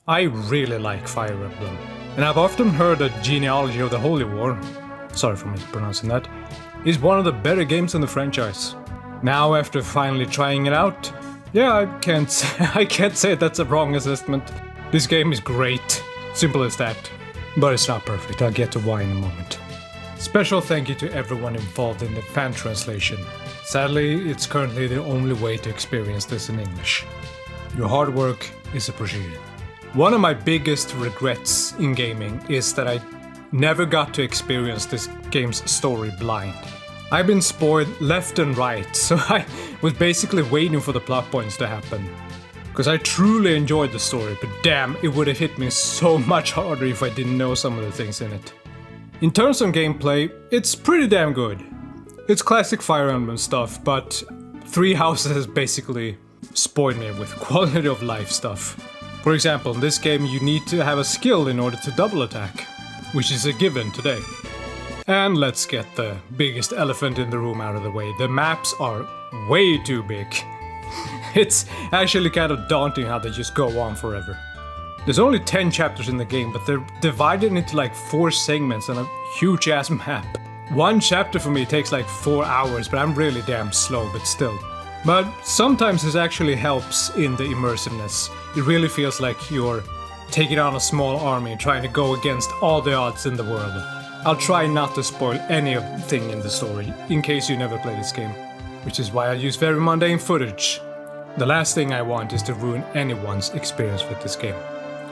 I really like Fire Emblem, and I've often heard that Genealogy of the Holy War, sorry for mispronouncing that, is one of the better games in the franchise. Now, after finally trying it out, yeah, I can't say that's a wrong assessment. This game is great, simple as that. But it's not perfect, I'll get to why in a moment. Special thank you to everyone involved in the fan translation. Sadly, it's currently the only way to experience this in English. Your hard work is appreciated. One of my biggest regrets in gaming is that I never got to experience this game's story blind. I've been spoiled left and right, so I was basically waiting for the plot points to happen. Because I truly enjoyed the story, but damn, it would have hit me so much harder if I didn't know some of the things in it. In terms of gameplay, it's pretty damn good. It's classic Fire Emblem stuff, but Three Houses has basically spoiled me with quality of life stuff. For example, in this game you need to have a skill in order to double attack, which is a given today. And let's get the biggest elephant in the room out of the way. The maps are way too big. It's actually kind of daunting how they just go on forever. There's only 10 chapters in the game, but they're divided into like 4 segments on a huge ass map. One chapter for me takes like 4 hours, but I'm really damn slow, but still. But sometimes this actually helps in the immersiveness. It really feels like you're taking on a small army trying to go against all the odds in the world. I'll try not to spoil anything in the story, in case you never play this game. Which is why I use very mundane footage. The last thing I want is to ruin anyone's experience with this game.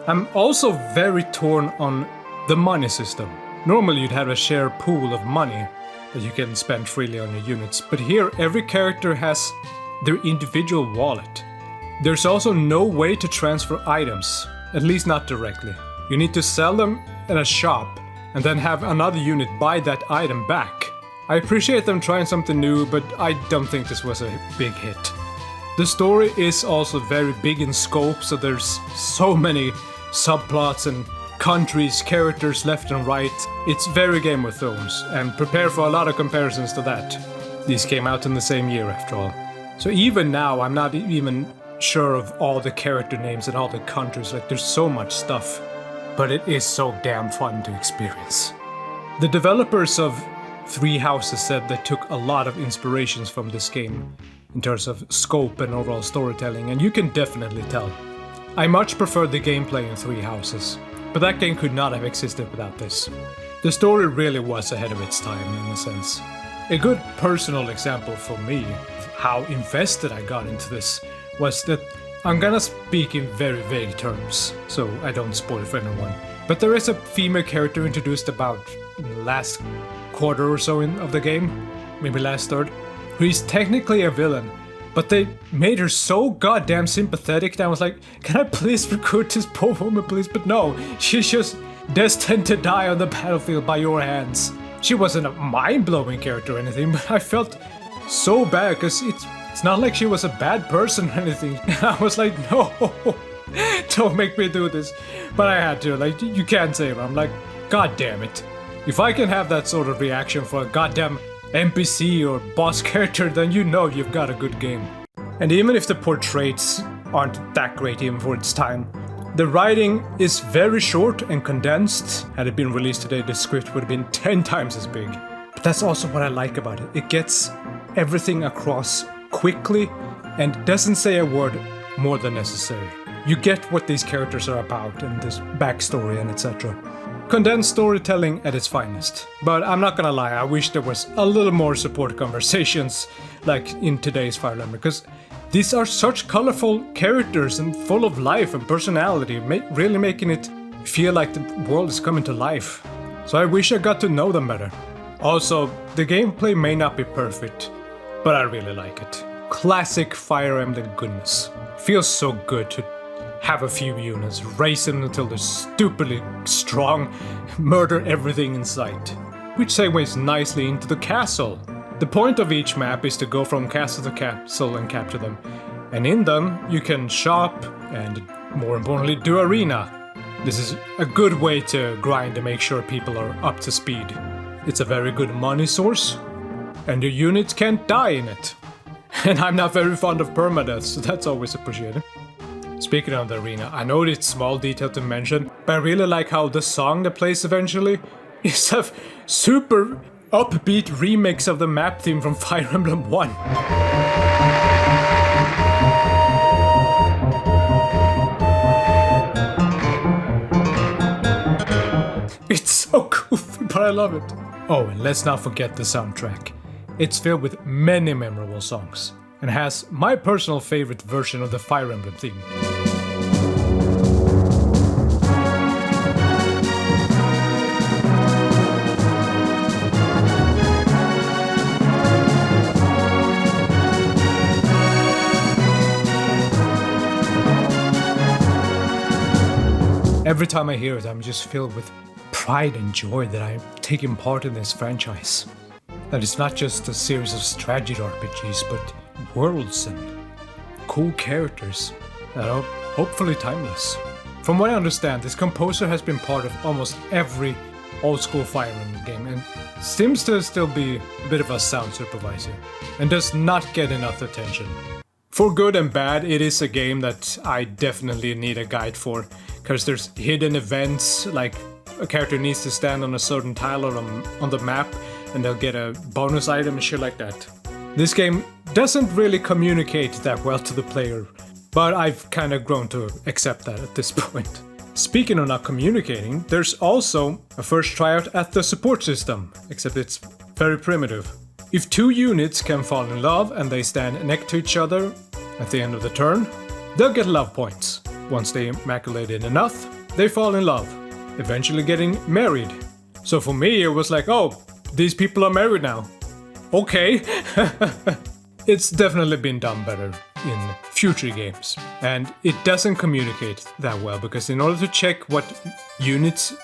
I'm also very torn on the money system. Normally you'd have a shared pool of money that you can spend freely on your units, but here every character has their individual wallet. There's also no way to transfer items, at least not directly. You need to sell them at a shop and then have another unit buy that item back. I appreciate them trying something new, but I don't think this was a big hit. The story is also very big in scope, so there's so many subplots and countries, characters left and right. It's very Game of Thrones, and prepare for a lot of comparisons to that. These came out in the same year after all. So even now, I'm not even sure of all the character names and all the countries, like there's so much stuff. But it is so damn fun to experience. The developers of Three Houses said they took a lot of inspirations from this game in terms of scope and overall storytelling, and you can definitely tell. I much prefer the gameplay in Three Houses, but that game could not have existed without this. The story really was ahead of its time in a sense. A good personal example for me of how invested I got into this was that I'm gonna speak in very vague terms, so I don't spoil for anyone. But there is a female character introduced about in the last quarter or so of the game, maybe last third, who is technically a villain, but they made her so goddamn sympathetic that I was like, can I please recruit this poor woman, please? But no, she's just destined to die on the battlefield by your hands. She wasn't a mind-blowing character or anything, but I felt so bad because it's not like she was a bad person or anything. I was like, no, don't make me do this. But I had to, like, you can't save her. I'm like, god damn it. If I can have that sort of reaction for a goddamn NPC or boss character, then you know you've got a good game. And even if the portraits aren't that great even for its time, the writing is very short and condensed. Had it been released today, the script would have been 10 times as big. But that's also what I like about it. It gets everything across quickly and doesn't say a word more than necessary. You get what these characters are about and this backstory and etc. Condensed storytelling at its finest. But I'm not gonna lie, I wish there was a little more support conversations like in today's Fire Emblem, because these are such colorful characters and full of life and personality, really making it feel like the world is coming to life. So I wish I got to know them better. Also, the gameplay may not be perfect, but I really like it. Classic Fire Emblem goodness. Feels so good to have a few units, raise them until they're stupidly strong, murder everything in sight. Which segues nicely into the castle. The point of each map is to go from castle to castle and capture them. And in them, you can shop and, more importantly, do arena. This is a good way to grind to make sure people are up to speed. It's a very good money source, and your units can't die in it. And I'm not very fond of permadeath, so that's always appreciated. Speaking of the arena, I know it's small detail to mention, but I really like how the song that plays eventually is a super upbeat remix of the map theme from Fire Emblem 1. It's so goofy, but I love it. Oh, and let's not forget the soundtrack. It's filled with many memorable songs, and has my personal favorite version of the Fire Emblem theme. Every time I hear it, I'm just filled with pride and joy that I'm taking part in this franchise. That it's not just a series of strategy RPGs, but worlds and cool characters that are hopefully timeless. From what I understand, this composer has been part of almost every old school Fire Emblem game and seems to still be a bit of a sound supervisor and does not get enough attention. For good and bad, it is a game that I definitely need a guide for, because there's hidden events, like a character needs to stand on a certain tile or on the map and they'll get a bonus item and shit like that. This game doesn't really communicate that well to the player, but I've kind of grown to accept that at this point. Speaking of not communicating, there's also a first tryout at the support system, except it's very primitive. If two units can fall in love and they stand next to each other at the end of the turn, they'll get love points. Once they immaculate it enough, they fall in love, eventually getting married. So for me, it was like, oh, these people are married now. Okay. It's definitely been done better in future games. And it doesn't communicate that well, because in order to check what units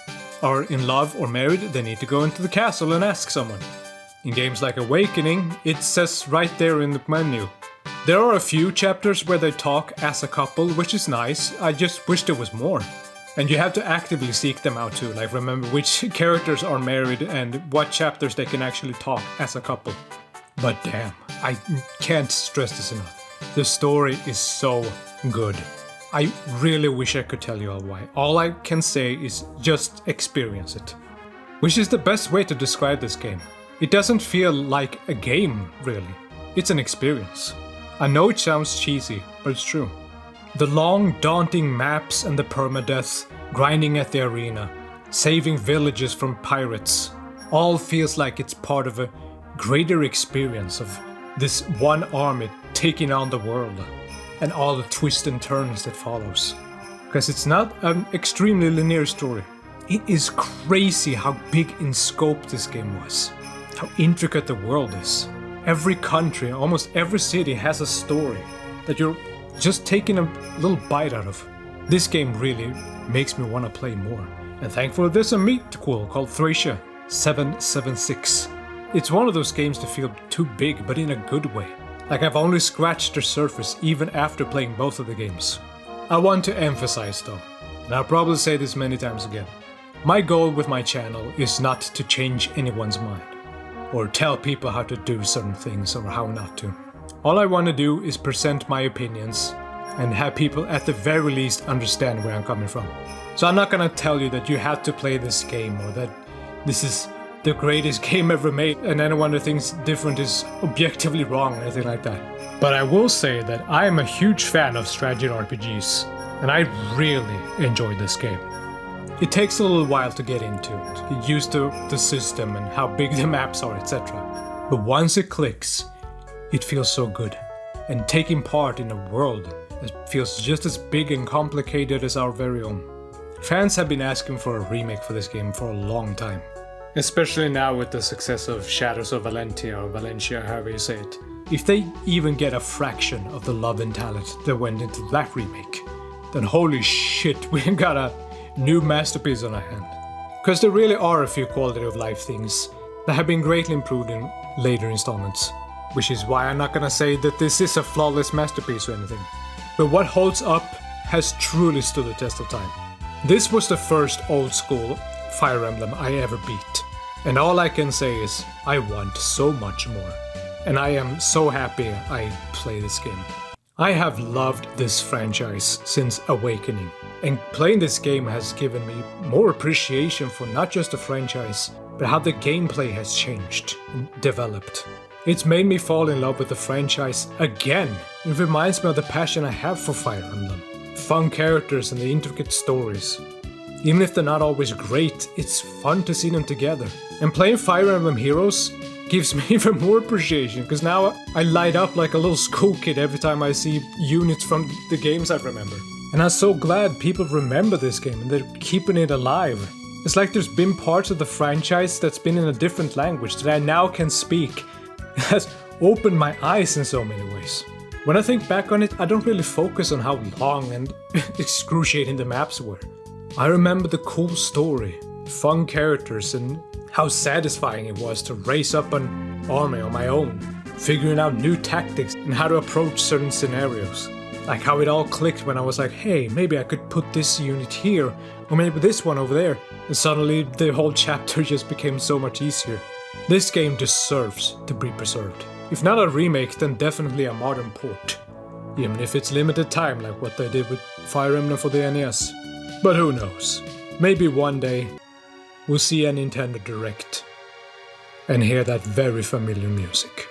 are in love or married, they need to go into the castle and ask someone. In games like Awakening, it says right there in the menu. There are a few chapters where they talk as a couple, which is nice. I just wish there was more. And you have to actively seek them out too, like remember which characters are married and what chapters they can actually talk as a couple. But damn, I can't stress this enough. The story is so good. I really wish I could tell you all why. All I can say is just experience it. Which is the best way to describe this game. It doesn't feel like a game, really. It's an experience. I know it sounds cheesy, but it's true. The long, daunting maps and the permadeath, grinding at the arena, saving villages from pirates, all feels like it's part of a greater experience of this one army taking on the world, and all the twists and turns that follows. Because it's not an extremely linear story. It is crazy how big in scope this game was, how intricate the world is. Every country, almost every city has a story that you're just taking a little bite out of. This game really makes me want to play more. And thankfully there's a meatquel called Thracia 776. It's one of those games that feel too big, but in a good way. Like I've only scratched the surface even after playing both of the games. I want to emphasize though, and I'll probably say this many times again, my goal with my channel is not to change anyone's mind, or tell people how to do certain things or how not to. All I want to do is present my opinions and have people at the very least understand where I'm coming from. So I'm not gonna tell you that you have to play this game or that this is the greatest game ever made and anyone who thinks different is objectively wrong or anything like that. But I will say that I am a huge fan of strategy RPGs and I really enjoyed this game. It takes a little while to get into it, get used to the system and how big the maps are, etc. But once it clicks, it feels so good. And taking part in a world that feels just as big and complicated as our very own. Fans have been asking for a remake for this game for a long time. Especially now with the success of Shadows of Valentia or Valencia, however you say it. If they even get a fraction of the love and talent that went into that remake, then holy shit, we got a new masterpiece on our hand. Because there really are a few quality of life things that have been greatly improved in later installments. Which is why I'm not gonna say that this is a flawless masterpiece or anything. But what holds up has truly stood the test of time. This was the first old school Fire Emblem I ever beat. And all I can say is, I want so much more. And I am so happy I play this game. I have loved this franchise since Awakening, and playing this game has given me more appreciation for not just the franchise, but how the gameplay has changed and developed. It's made me fall in love with the franchise again. It reminds me of the passion I have for Fire Emblem. Fun characters and the intricate stories. Even if they're not always great, it's fun to see them together. And playing Fire Emblem Heroes gives me even more appreciation, because now I light up like a little school kid every time I see units from the games I remember. And I'm so glad people remember this game and they're keeping it alive. It's like there's been parts of the franchise that's been in a different language that I now can speak. It has opened my eyes in so many ways. When I think back on it, I don't really focus on how long and excruciating the maps were. I remember the cool story, fun characters, and how satisfying it was to race up an army on my own, figuring out new tactics and how to approach certain scenarios. Like how it all clicked when I was like, hey, maybe I could put this unit here, or maybe this one over there, and suddenly the whole chapter just became so much easier. This game deserves to be preserved. If not a remake, then definitely a modern port. Even if it's limited time like what they did with Fire Emblem for the NES. But who knows? Maybe one day we'll see a Nintendo Direct and hear that very familiar music.